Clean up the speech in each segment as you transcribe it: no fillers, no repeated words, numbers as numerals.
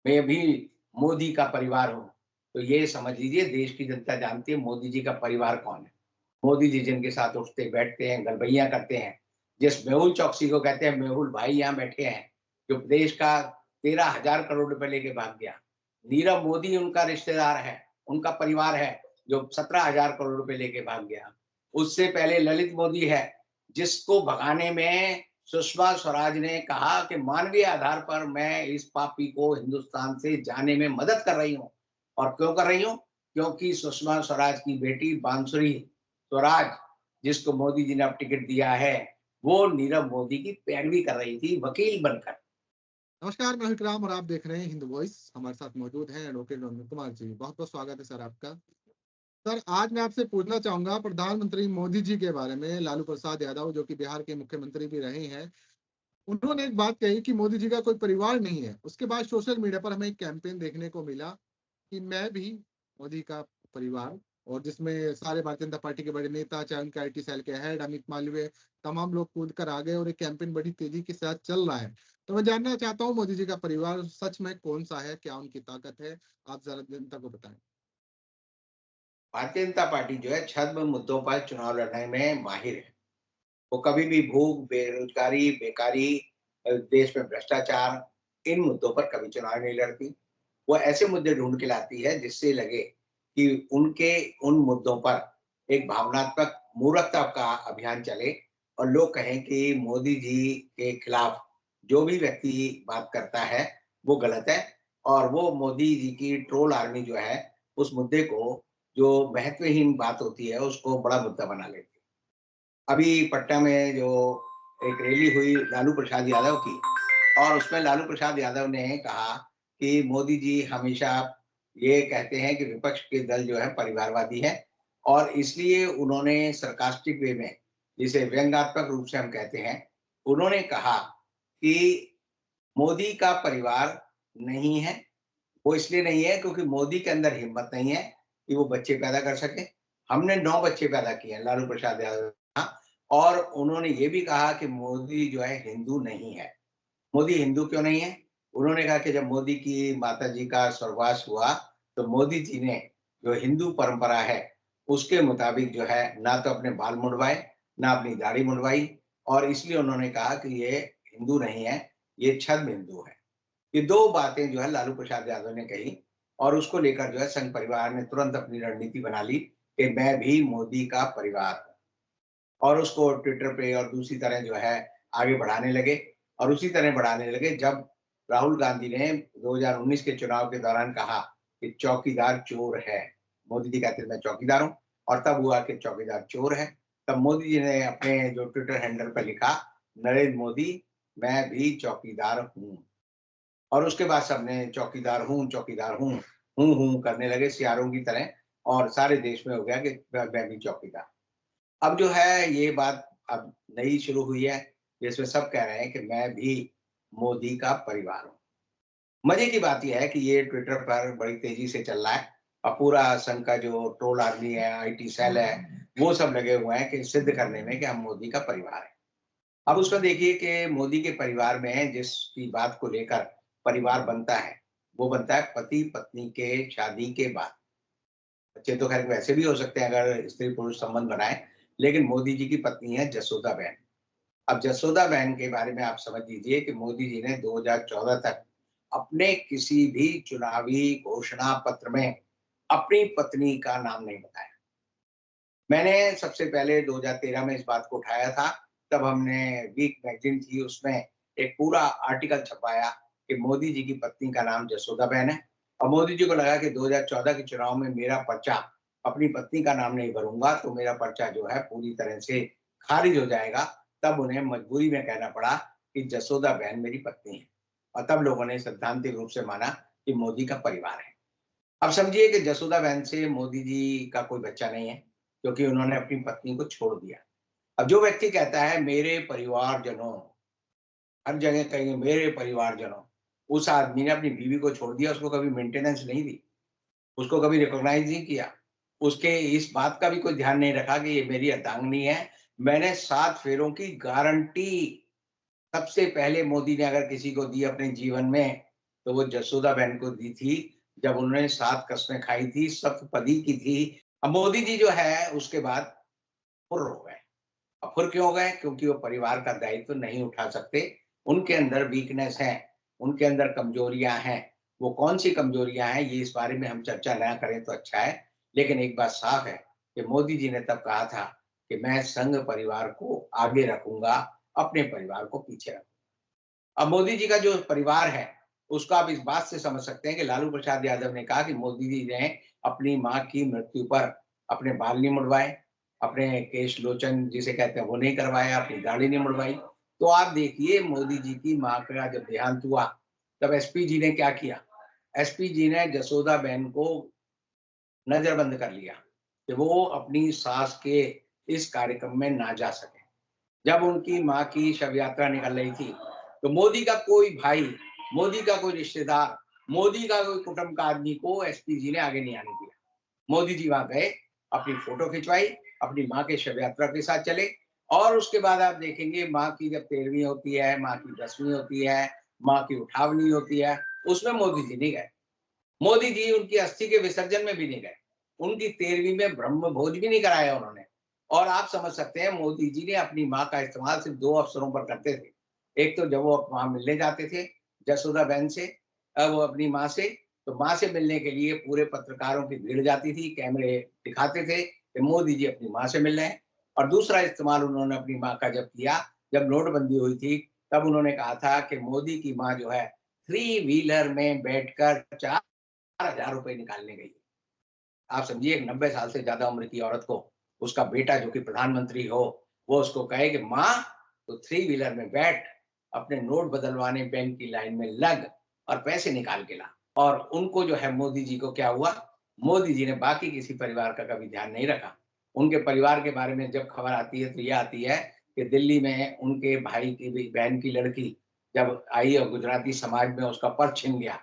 मैं भी मोदी का परिवार हूँ। तो ये समझ लीजिए देश की जनता जानती है मोदी जी का परिवार कौन है। मोदी जी जिनके साथ उठते-बैठते हैं, गलबैया करते हैं। जिस मेहुल चोकसी को कहते हैं मेहुल भाई यहाँ बैठे हैं, जो देश का 13,000 करोड़ रुपए लेके भाग गया। नीरव मोदी उनका रिश्तेदार है, उनका परिवार है, जो 17,000 करोड़ रुपए लेके भाग गया। उससे पहले ललित मोदी है, जिसको भगाने में सुषमा स्वराज ने कहा कि मानवीय आधार पर मैं इस पापी को हिंदुस्तान से जाने में मदद कर रही हूँ। और क्यों कर रही हूँ? क्योंकि सुषमा स्वराज की बेटी बांसुरी स्वराज, जिसको मोदी जी ने अब टिकट दिया है, वो नीरव मोदी की पैरवी कर रही थी वकील बनकर। नमस्कार, मैं विक्राम और आप देख रहे हैं हिंद वॉइस। हमारे साथ मौजूद हैं एडवोकेट रविंद्र कुमार जी। बहुत-बहुत स्वागत है सर आपका। सर, आज मैं आपसे पूछना चाहूँगा प्रधानमंत्री मोदी जी के बारे में। लालू प्रसाद यादव जो कि बिहार के मुख्यमंत्री भी रहे हैं, उन्होंने एक बात कही कि मोदी जी का कोई परिवार नहीं है। उसके बाद सोशल मीडिया पर हमें एक कैंपेन देखने को मिला कि मैं भी मोदी का परिवार, और जिसमें सारे भारतीय जनता पार्टी के बड़े नेता, चाहे उनके आईटी सेल के हेड अमित मालवीय, तमाम लोग कूद कर आ गए और ये कैंपेन बड़ी तेजी के साथ चल रहा है। तो मैं जानना चाहता हूँ मोदी जी का परिवार सच में कौन-सा है? क्या उनकी ताकत है? आप ज़रा जनता को बताएँ। भारतीय जनता पार्टी जो है छद्म मुद्दों पर चुनाव लड़ने में माहिर है। वो कभी भी भूख, बेरोज़गारी, बेकारी देश में भ्रष्टाचार, इन मुद्दों पर कभी चुनाव नहीं लड़ती। वो ऐसे मुद्दे ढूँढ के लाती है जिससे लगे कि उनके उन मुद्दों पर एक भावनात्मक मूर्खता का अभियान चले और लोग कहें कि मोदी जी के खिलाफ जो भी व्यक्ति बात करता है, वो गलत है और वो मोदी जी की ट्रोल आर्मी जो है, उस मुद्दे को जो महत्वहीन बात होती है, उसको बड़ा मुद्दा बना लेती है। अभी पटना में जो एक रैली हुई लालू प्रसाद यादव की और उसमें लालू प्रसाद यादव ने कहा कि मोदी जी हमेशा ये कहते हैं कि विपक्ष के दल जो है परिवारवादी है और इसलिए उन्होंने सरकास्टिक वे में, जिसे व्यंग्यात्मक रूप से हम कहते हैं, उन्होंने कहा कि मोदी का परिवार नहीं है। वो इसलिए नहीं है क्योंकि मोदी के अंदर हिम्मत नहीं है कि वो बच्चे पैदा कर सके। हमने 9 बच्चे पैदा किए हैं, लालू प्रसाद यादव ने कहा और उन्होंने ये भी कहा कि मोदी जो है हिंदू नहीं है। मोदी हिंदू क्यों नहीं है? उन्होंने कहा कि जब मोदी की माताजी का स्वर्गवास हुआ, तो मोदी जी ने जो हिंदू परंपरा है, उसके मुताबिक जो है ना तो अपने बाल मुंडवाए, ना अपनी दाढ़ी मुंडवाई और इसलिए उन्होंने कहा कि ये हिंदू नहीं है, ये छद्म हिंदू है। ये 2 बातें जो है लालू प्रसाद यादव ने कही और उसको लेकर जो है संघ परिवार ने तुरंत अपनी रणनीति बना ली कि मैं भी मोदी का परिवार हूँ। और उसको ट्विटर पे और दूसरी तरह जो है आगे बढ़ाने लगे और उसी तरह बढ़ाने लगे जब राहुल गांधी ने 2019 के चुनाव के दौरान कहा कि चौकीदार चोर है। मोदी जी कहते थे मैं चौकीदार हूँ और तब हुआ कि चौकीदार चोर है। तब मोदी जी ने अपने जो ट्विटर हैंडल पर लिखा नरेंद्र मोदी मैं भी चौकीदार हूँ। और उसके बाद सबने चौकीदार हूँ, हूँ करने लगे सियारों की तरह और सारे देश में हो गया कि मैं भी चौकीदार। अब जो है ये बात अब नई शुरू हुई है, जिसमें सब कह रहे हैं कि मैं भी मोदी का परिवार हूँ। मज़े की बात ये है कि ये ट्विटर पर बड़ी तेज़ी से चल रहा है और पूरा संघ का जो ट्रोल आर्मी है, आईटी सेल है, वो सब लगे हुए हैं कि सिद्ध करने में कि हम मोदी का परिवार हैं। अब उसमें देखिए कि मोदी के परिवार में जिसकी बात को लेकर परिवार बनता है, वो बनता है पति-पत्नी के शादी के बाद। बच्चे तो ख़ैर वैसे भी हो सकते हैं अगर स्त्री-पुरुष संबंध बनाएँ, लेकिन मोदी जी की पत्नी है जसोदा बहन। अब जसोदा बहन के बारे में आप समझ लीजिए कि मोदी जी ने 2014 तक अपने किसी भी चुनावी घोषणा पत्र में अपनी पत्नी का नाम नहीं बताया। मैंने सबसे पहले 2013 में इस बात को उठाया था, तब हमने वीक मैगज़ीन थी उसमें एक पूरा आर्टिकल छपवाया कि मोदी जी की पत्नी का नाम जसोदा बहन है और मोदी जी को लगा कि 2014 के चुनाव में मेरा पर्चा अपनी पत्नी का नाम नहीं भरूँगा, तो मेरा पर्चा जो है पूरी तरह से खारिज हो जाएगा। तब उन्हें मजबूरी में कहना पड़ा कि जसोदा बहन मेरी पत्नी है और तब लोगों ने सैद्धांतिक रूप से माना कि मोदी का परिवार है। अब समझिए कि जसोदा बहन से मोदी जी का कोई बच्चा नहीं है, क्योंकि उन्होंने अपनी पत्नी को छोड़ दिया। अब जो व्यक्ति कहता है मेरे परिवारजनों, हर जगह कहेंगे मेरे परिवारजनों, उस आदमी ने अपनी बीवी को छोड़ दिया, उसको कभी मेंटेनेंस नहीं दी, उसको कभी रिकॉग्नाइज़ नहीं किया। उसके इस बात का भी कोई ध्यान नहीं रखा कि ये मेरी अर्धांगिनी है, मैंने 7 फेरों की गारंटी सबसे पहले मोदी ने अगर किसी को दी अपने जीवन में, तो वो जसोदा बहन को दी थी जब उन्होंने 7 कस्में खाई थी, सप्तपदी की थी। अब मोदी जी जो है उसके बाद फुर्र हो गए। अब फुर्र क्यों हो गए? क्योंकि वो परिवार का दायित्व नहीं उठा सकते। उनके अंदर वीकनेस है, उनके अंदर कमजोरियां हैं। वो कौन सी कमजोरियां हैं ये इस बारे में हम चर्चा ना करें तो अच्छा है। लेकिन एक बात साफ है कि मोदी जी ने तब कहा था कि मैं संघ परिवार को आगे रखूंगा, अपने परिवार को पीछे रखूंगा। अब मोदी जी का जो परिवार है उसको आप इस बात से समझ सकते हैं कि लालू प्रसाद यादव ने कहा कि मोदी जी ने अपनी मां की मृत्यु पर अपने बाल नहीं मुड़वाए, अपने केश लोचन जिसे कहते हैं वो नहीं करवाया, अपनी दाढ़ी नहीं मुड़वाई। तो आप देखिए मोदी जी की मां का जब देहांत हुआ तब एसपी जी ने क्या किया? एसपी जी ने जसोदा बहन को नजरबंद कर लिया कि वो अपनी सास के इस कार्यक्रम में ना जा सके। जब उनकी मां की शव यात्रा निकल रही थी तो मोदी का कोई भाई, मोदी का कोई रिश्तेदार, मोदी का कोई कुटुंब का आदमी को एसपी जी ने आगे नहीं आने दिया। मोदी जी वहां गए, अपनी फोटो खिंचवाई, अपनी मां के शव यात्रा के साथ चले। और उसके बाद आप देखेंगे मां की जब 13वीं होती है, मां की 10वीं होती है, मां की उठावनी होती है, उसमें मोदी जी नहीं गए। मोदी जी उनकी अस्थि के विसर्जन में भी नहीं गए। उनकी 13वीं में ब्रह्म भोज भी नहीं कराया उन्होंने। और आप समझ सकते हैं मोदी जी ने अपनी मां का इस्तेमाल सिर्फ 2 अवसरों पर करते थे। एक तो जब वो वहां मिलने जाते थे जसोदा बहन से, वो अपनी मां से, तो मां से मिलने के लिए पूरे पत्रकारों की भीड़ जाती थी, कैमरे दिखाते थे कि मोदी जी अपनी मां से मिल रहे हैं। और दूसरा इस्तेमाल उन्होंने अपनी मां का जब किया, जब नोटबंदी हुई थी, तब उन्होंने कहा था कि मोदी की मां जो है थ्री व्हीलर में बैठकर 4,000 रुपए निकालने गई। आप समझिए 90 साल से ज्यादा उम्र की औरत को उसका बेटा जो कि प्रधानमंत्री हो, वो उसको कहे कि माँ तो थ्री व्हीलर में बैठ, अपने नोट बदलवाने बैंक की लाइन में लग और पैसे निकाल के ला। और उनको जो है मोदी जी को क्या हुआ, मोदी जी ने बाकी किसी परिवार का कभी ध्यान नहीं रखा। उनके परिवार के बारे में जब खबर आती है तो ये आती है कि दिल्ली में उनके भाई की बहन की लड़की जब आई और गुजराती समाज में उसका पर्स छिन गया,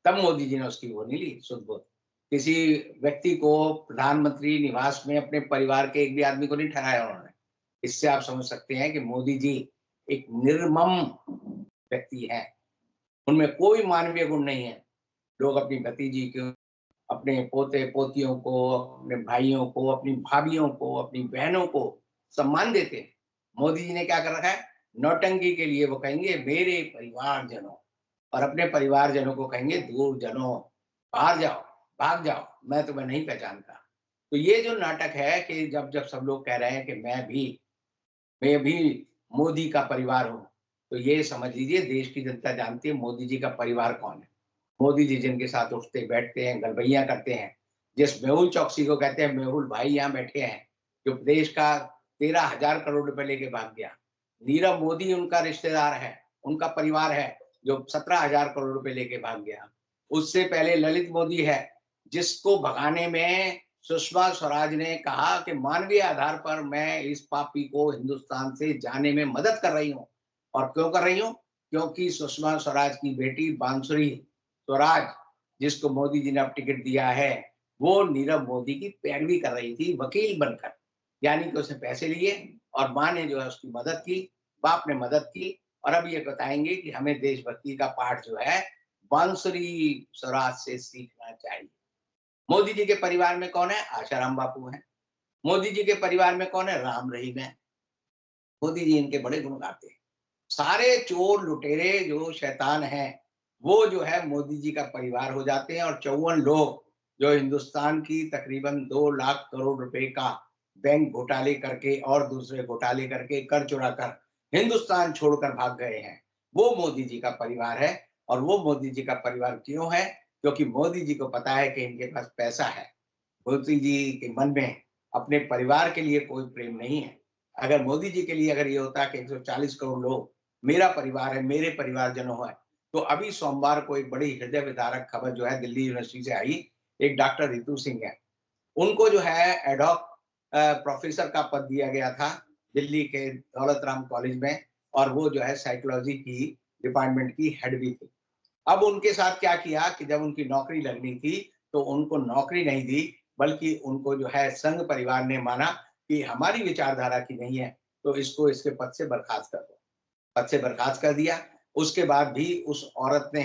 तब मोदी जी ने उसकी वो नहीं ली सुध बुध। किसी व्यक्ति को प्रधानमंत्री निवास में अपने परिवार के एक भी आदमी को नहीं ठहराया उन्होंने। इससे आप समझ सकते हैं कि मोदी जी एक निर्मम व्यक्ति हैं। उनमें कोई मानवीय गुण नहीं है। लोग अपनी भतीजी को, अपने पोते पोतियों को, अपने भाइयों को, अपनी भाभियों को, अपनी बहनों को सम्मान देते हैं। मोदी जी ने क्या कर रखा है? नौटंकी के लिए वो कहेंगे मेरे परिवारजनों, और अपने परिवारजनों को कहेंगे दूर जनों, बाहर जाओ, भाग जाओ, मैं तुम्हें नहीं पहचानता। तो ये जो नाटक है कि जब जब सब लोग कह रहे हैं कि मैं भी मोदी का परिवार हूँ, तो ये समझ लीजिए देश की जनता जानती है मोदी जी का परिवार कौन है। मोदी जी जिनके साथ उठते बैठते हैं, गलबैयाँ करते हैं, जिस मेहुल चौकसी को कहते हैं मेहुल भाई यहाँ बैठे हैं, जो देश का 13,000 करोड़ रुपए लेके भाग गया। नीरव मोदी उनका रिश्तेदार है, उनका परिवार है, जो 17,000 करोड़ रुपए लेके भाग गया। उससे पहले ललित मोदी है, जिसको भगाने में सुषमा स्वराज ने कहा कि मानवीय आधार पर मैं इस पापी को हिंदुस्तान से जाने में मदद कर रही हूँ। और क्यों कर रही हूँ? क्योंकि सुषमा स्वराज की बेटी बांसुरी स्वराज, जिसको मोदी जी ने अब टिकट दिया है, वो नीरव मोदी की पैरवी कर रही थी वकील बनकर। यानी कि उसने पैसे लिए और माँ ने जो है उसकी मदद की, बाप ने मदद की। और अब ये बताएंगे कि हमें देशभक्ति का पाठ जो है बांसुरी स्वराज से सीखना चाहिए। मोदी जी के परिवार में कौन है? आशाराम बापू हैं। मोदी जी के परिवार में कौन है? राम रहीम है। मोदी जी इनके बड़े गुण गाते हैं। सारे चोर लुटेरे जो शैतान हैं, वो जो है मोदी जी का परिवार हो जाते हैं। और 54 लोग जो हिंदुस्तान की तकरीबन 2 लाख करोड़ रुपए का बैंक घोटाले करके और दूसरे घोटाले करके कर चुरा कर हिंदुस्तान छोड़कर भाग गए हैं, वो मोदी जी का परिवार है। और वो मोदी जी का परिवार क्यों है? क्योंकि मोदी जी को पता है कि इनके पास पैसा है। मोदी जी के मन में अपने परिवार के लिए कोई प्रेम नहीं है। अगर मोदी जी के लिए अगर ये होता कि 140 करोड़ लोग मेरा परिवार है, मेरे परिवारजनों है, तो अभी सोमवार को एक बड़ी हृदय विदारक खबर जो है दिल्ली यूनिवर्सिटी से आई। एक डॉक्टर रितु सिंह है, उनको जो है एडॉक प्रोफेसर का पद दिया गया था दिल्ली के दौलत राम कॉलेज में। और वो जो है साइकोलॉजी की डिपार्टमेंट की हेड भी थी। अब उनके साथ क्या किया कि जब उनकी नौकरी लगनी थी तो उनको नौकरी नहीं दी, बल्कि उनको जो है संघ परिवार ने माना कि हमारी विचारधारा की नहीं है, तो इसको इसके पद से बर्खास्त कर दो। पद से बर्खास्त कर दिया। उसके बाद भी उस औरत ने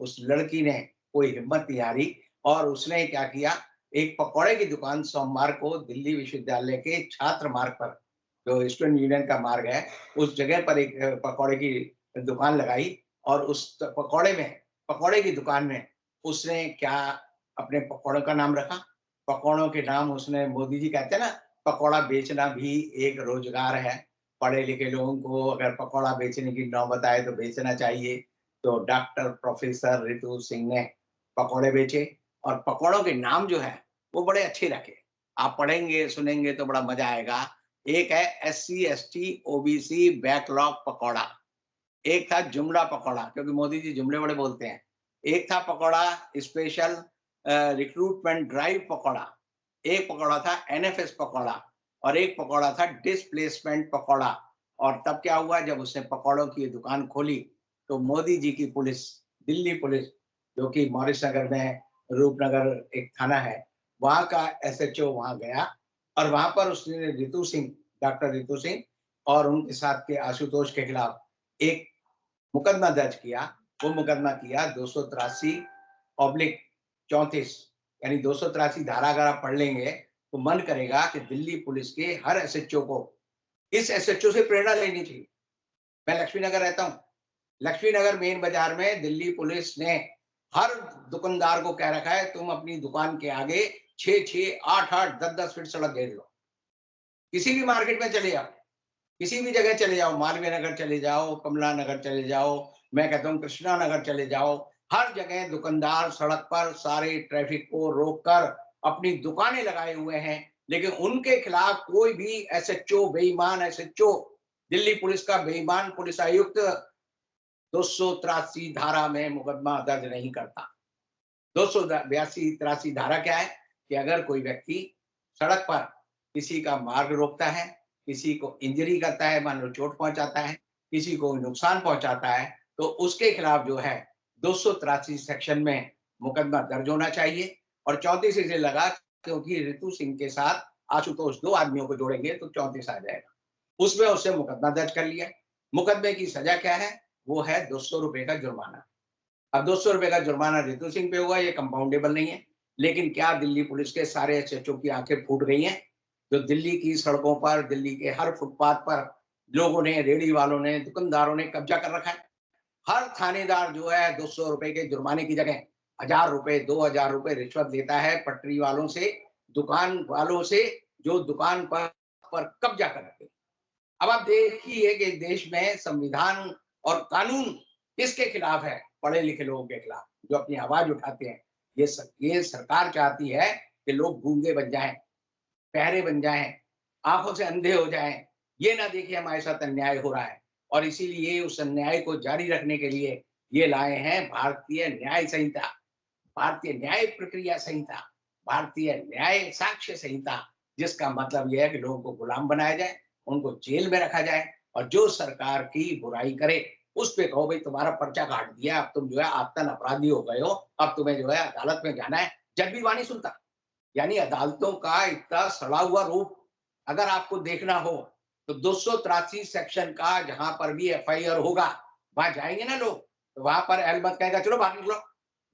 उस लड़की ने कोई हिम्मत नहीं हारी और उसने क्या किया, एक पकौड़े की दुकान सोमवार को दिल्ली विश्वविद्यालय के छात्र मार्ग पर, जो स्टूडेंट यूनियन का मार्ग है, उस जगह पर एक पकौड़े की दुकान लगाई और उस पकौड़े की दुकान में उसने क्या अपने पकौड़ों का नाम रखा। पकौड़ों के नाम उसने, मोदी जी कहते हैं ना, पकौड़ा बेचना भी एक रोजगार है। पढ़े लिखे लोगों को अगर पकौड़ा बेचने की नौबत आए तो बेचना चाहिए। तो डॉक्टर प्रोफेसर रितु सिंह ने पकौड़े बेचे और पकौड़ों के नाम जो है वो बड़े अच्छे रखे। आप पढ़ेंगे सुनेंगे तो बड़ा मजा आएगा। एक है SC ST OBC backlog pakora, एक था जुमला पकौड़ा, क्योंकि मोदी जी जुमले बड़े बोलते हैं। एक था pakora special recruitment drive pakora, एक पकौड़ा था NFS पकौड़ा और एक पकौड़ा था डिस्प्लेसमेंट पकौड़ा। और तब क्या हुआ, जब उसने पकौड़ों की दुकान खोली तो मोदी जी की पुलिस, दिल्ली पुलिस, जो कि मॉरिस नगर में रूपनगर एक थाना है, वहां का SHO वहां गया और वहां पर उसने रितु सिंह, डॉक्टर रितु सिंह और उनके साथ के आशुतोष के खिलाफ एक मुकदमा दर्ज किया। वो मुकदमा किया 283/34, यानी 283 धारा अगर आप पढ़ लेंगे तो मन करेगा कि दिल्ली पुलिस के हर SHO को इस SHO से प्रेरणा लेनी चाहिए। मैं लक्ष्मी नगर रहता हूँ। लक्ष्मी नगर मेन बाजार में दिल्ली पुलिस ने हर दुकानदार को कह रखा है, तुम अपनी दुकान के आगे 6-6, 8-8, 10-10 फीट सड़क घेर लो। किसी भी मार्केट में चले जाओ, किसी भी जगह चले जाओ, मालवीय नगर चले जाओ, कमला नगर चले जाओ, मैं कहता हूँ कृष्णा नगर चले जाओ, हर जगह दुकानदार सड़क पर सारे ट्रैफिक को रोककर अपनी दुकानें लगाए हुए हैं। लेकिन उनके खिलाफ कोई भी SHO बेईमान SHO, दिल्ली पुलिस का बेईमान पुलिस आयुक्त 283 धारा में मुकदमा दर्ज नहीं करता। 282-83 धारा क्या है कि अगर कोई व्यक्ति सड़क पर किसी का मार्ग रोकता है, किसी को इंजरी करता है, मान लो चोट पहुंचाता है, किसी को नुकसान पहुंचाता है, तो उसके खिलाफ जो है 283 सेक्शन में मुकदमा दर्ज होना चाहिए। और 34 इसे लगा क्योंकि रितु सिंह के साथ आशुतोष, 2 आदमियों को जोड़ेंगे तो 34 आ जाएगा। उसमें उससे मुकदमा दर्ज कर लिया। मुकदमे की सजा क्या है, वो है 200 रुपए का जुर्माना। अब 200 रुपए का जुर्माना रितु सिंह पे हुआ, ये कंपाउंडेबल नहीं है। लेकिन क्या दिल्ली पुलिस के सारे SHO की आंखें फूट गई हैं? जो दिल्ली की सड़कों पर, दिल्ली के हर फुटपाथ पर लोगों ने, रेहड़ी वालों ने, दुकानदारों ने कब्जा कर रखा है। हर थानेदार जो है 200 रुपए के जुर्माने की जगह 1000 रुपए, 2000 रुपए रिश्वत लेता है पटरी वालों से, दुकान वालों से, जो दुकान पर कब्जा कर रखे। अब आप देखिए कि देश में संविधान और कानून किसके खिलाफ है? पढ़े लिखे लोगों के खिलाफ, जो अपनी आवाज उठाते हैं। ये सरकार चाहती है कि लोग गूंगे बन जाएं, बहरे बन जाएं, आंखों से अंधे हो जाएं, ये ना देखें हमारे साथ अन्याय हो रहा है। और इसीलिए उस अन्याय को जारी रखने के लिए ये लाए हैं भारतीय न्याय संहिता, भारतीय न्याय प्रक्रिया संहिता, भारतीय न्याय साक्ष्य संहिता, जिसका मतलब यह है कि लोगों को गुलाम बनाया जाए, उनको जेल में रखा जाए और जो सरकार की बुराई करे उस पे कहो भाई तुम्हारा पर्चा काट दिया, अब तुम जो है आतन अपराधी हो गए हो, अब तुम्हें जो है अदालत में जाना है। जज भी वाणी सुनता। यानी अदालतों का इतना सड़ा हुआ रूप अगर आपको देखना हो तो 283 सेक्शन का जहां पर भी FIR होगा वहां जाएंगे ना लोग, तो वहां पर अहलमत कहेगा चलो बाहर निकलो,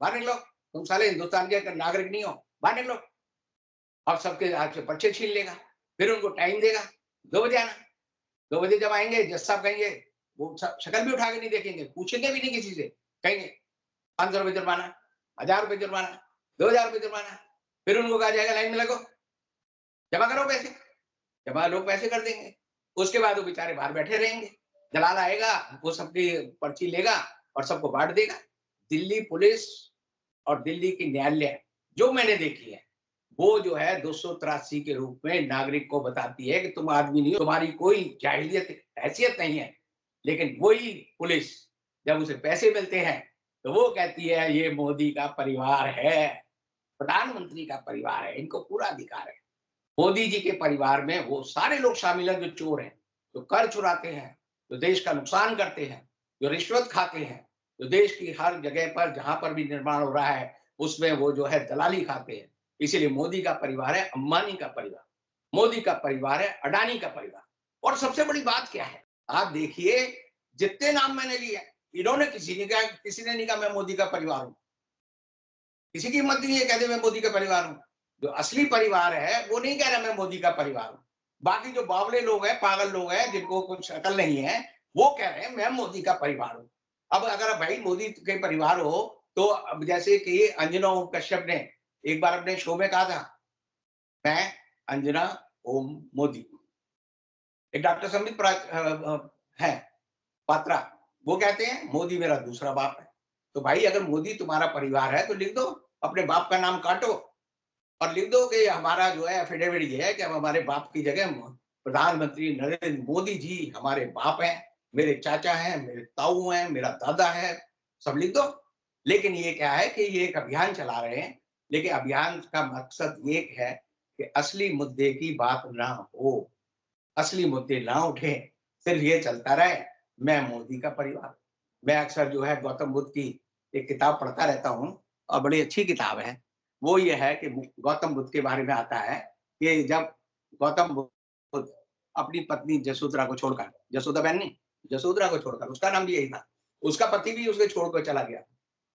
बाहर निकलो, तुम साले हिंदुस्तान के नागरिक नहीं हो, बाहर निकलो। और सबके हाथ से पर्चे छीन लेगा। फिर उनको टाइम देगा, 2 बजे आना। 2 बजे जब आएंगे जज साहब कहेंगे, वो शक्ल भी उठा के नहीं देखेंगे, पूछेंगे भी नहीं किसी से, कहेंगे 500 रुपए जुर्माना, 1000 रुपए जुर्माना, 2000 रुपए जुर्माना। फिर उनको कहा जाएगा लाइन में लगो, जमा करो पैसे, जमा लोग पैसे कर देंगे। उसके बाद वो बेचारे बाहर बैठे रहेंगे, दलाल आएगा, वो सबकी पर्ची लेगा और सबको बांट देगा। दिल्ली पुलिस और दिल्ली की न्यायालय जो मैंने देखी है, वो जो है 283 के रूप में नागरिक को बताती है कि तुम आदमी नहीं हो, तुम्हारी कोई जाहिलियत हैसियत नहीं है। लेकिन वही पुलिस जब उसे पैसे मिलते हैं तो वो कहती है ये मोदी का परिवार है, प्रधानमंत्री का परिवार है, इनको पूरा अधिकार है। मोदी जी के परिवार में वो सारे लोग शामिल हैं जो चोर हैं, जो कर चुराते हैं, जो देश का नुकसान करते हैं, जो रिश्वत खाते हैं, जो देश की हर जगह पर जहां पर भी निर्माण हो रहा है उसमें वो जो है दलाली खाते हैं। इसीलिए मोदी का परिवार है अंबानी का परिवार, मोदी का परिवार है अडानी का परिवार। और सबसे बड़ी बात क्या है, आप देखिए जितने नाम मैंने लिए इन्होंने किसी ने नहीं कहा मैं मोदी का परिवार हूं। किसी की हिम्मत नहीं है कह दे मैं मोदी का परिवार हूं। जो असली परिवार है वो नहीं कह रहा मैं मोदी का परिवार हूं। बाकी जो बावले लोग हैं, पागल लोग हैं, जिनको कुछ अकल नहीं है, वो कह रहे हैं मैं मोदी का परिवार हूं। अब अगर भाई मोदी के परिवार हो तो अब जैसे कि अंजना ओम कश्यप ने एक बार अपने शो में कहा था, मैं अंजना ओम मोदी। एक डॉक्टर है पात्रा, वो कहते हैं मोदी मेरा दूसरा बाप है। तो भाई अगर मोदी तुम्हारा परिवार है तो लिख दो, अपने बाप का नाम काटो और लिख दो कि हमारा जो है एफिडेविट ये है कि हम हमारे बाप की जगह प्रधानमंत्री नरेंद्र मोदी जी हमारे बाप हैं, मेरे चाचा हैं, मेरे ताऊ हैं, मेरा दादा है, सब लिख दो। लेकिन ये क्या है कि ये एक अभियान चला रहे हैं, लेकिन अभियान का मकसद ये है कि असली मुद्दे की बात ना हो, असली मुद्दे ना उठे, सिर्फ ये चलता रहे मैं मोदी का परिवार। मैं अक्सर जो है गौतम बुद्ध की एक किताब पढ़ता रहता हूँ और बड़ी अच्छी किताब है। वो ये है कि गौतम बुद्ध के बारे में आता है कि जब गौतम बुद्ध अपनी पत्नी जसोधरा को छोड़कर, जसोदा बहन नहीं, जसोधरा को छोड़कर, उसका नाम भी यही था, उसका पति भी उसके छोड़कर चला गया।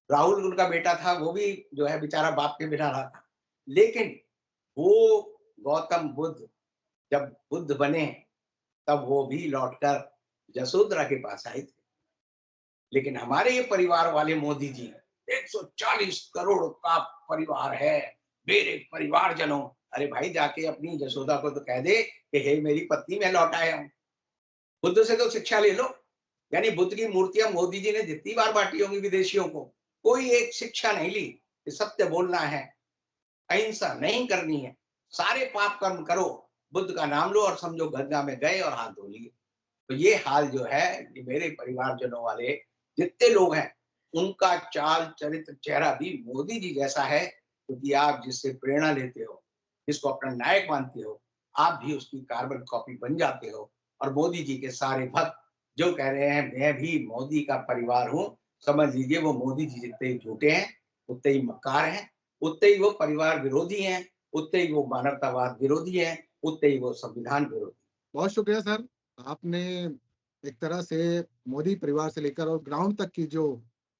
राहुल उनका बेटा था, वो भी जो है बेचारा बाप के बिना रहा था। लेकिन वो गौतम बुद्ध जब बुद्ध बने तब वो भी लौटकर जसोधरा के पास आए थे। लेकिन हमारे ये परिवार वाले मोदी जी 140 करोड़ का परिवार है, मेरे परिवारजनों। अरे भाई जाके अपनी जसोदा को तो कह दे कि हे मेरी पत्नी मैं लौट आया हूं। बुद्ध से तो शिक्षा ले लो। यानी बुद्ध की मूर्तियां मोदी जी ने जितनी बार बांटी होंगी विदेशियों को, कोई एक शिक्षा नहीं ली कि सत्य बोलना है, अहिंसा नहीं करनी है, सारे पाप कर्म करो, बुद्ध का नाम लो और समझो गंगा में गए और हाथ धो लिए। तो ये हाल जो है ये मेरे परिवारजनों वाले जितने लोग हैं उनका चाल चरित्र चेहरा भी मोदी जी जैसा है, क्योंकि आप जिससे प्रेरणा लेते हो, जिसको अपना नायक मानते हो, आप भी उसकी कार्बन कॉपी बन जाते हो। और मोदी जी के सारे भक्त जो कह रहे हैं मैं भी मोदी का परिवार हूं, समझ लीजिए वो मोदी जी जितने ही झूठे हैं, उतने ही मक्कार हैं, उतने ही वो परिवार विरोधी हैं, उतने ही वो मानवतावाद विरोधी हैं, उतने ही वो संविधान विरोधी। बहुत शुक्रिया सर। आपने एक तरह से मोदी परिवार से लेकर और ग्राउंड तक की जो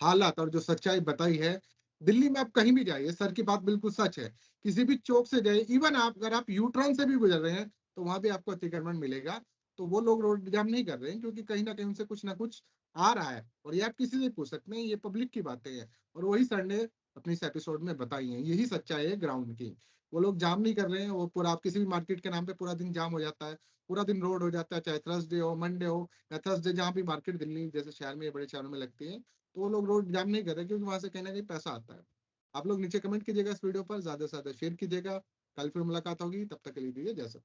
हालात और जो सच्चाई बताई है। दिल्ली में आप कहीं भी जाइए, सर की बात बिल्कुल सच है। किसी भी चौक से जाइए, इवन आप अगर आप यू टर्न से भी गुजर रहे हैं तो वहां भी आपको अतिक्रमण मिलेगा। तो वो लोग रोड जाम नहीं कर रहे हैं क्योंकि कहीं ना कहीं उनसे कुछ ना कुछ आ रहा है, और ये आप किसी से पूछ सकते हैं, ये पब्लिक की बातें हैं और वही सर ने अपनी इस एपिसोड में बताई हैं। यही सच्चाई है ग्राउंड की। वो लोग जाम नहीं कर रहे हैं। वो पूरा आप किसी भी मार्केट के नाम पे पूरा दिन जाम हो जाता है, पूरा दिन रोड हो जाता है, चाहे थर्सडे हो, मंडे हो या थर्सडे, जहाँ भी मार्केट दिल्ली जैसे शहर में, बड़े शहरों में लगती है, तो वो लोग रोड जाम नहीं कर रहे क्योंकि वहां से कहीं ना कहीं पैसा आता है। आप लोग नीचे कमेंट कीजिएगा, इस वीडियो पर ज्यादा से ज्यादा शेयर कीजिएगा। कल फिर मुलाकात होगी, तब तक के लिए दीजिए जय सर।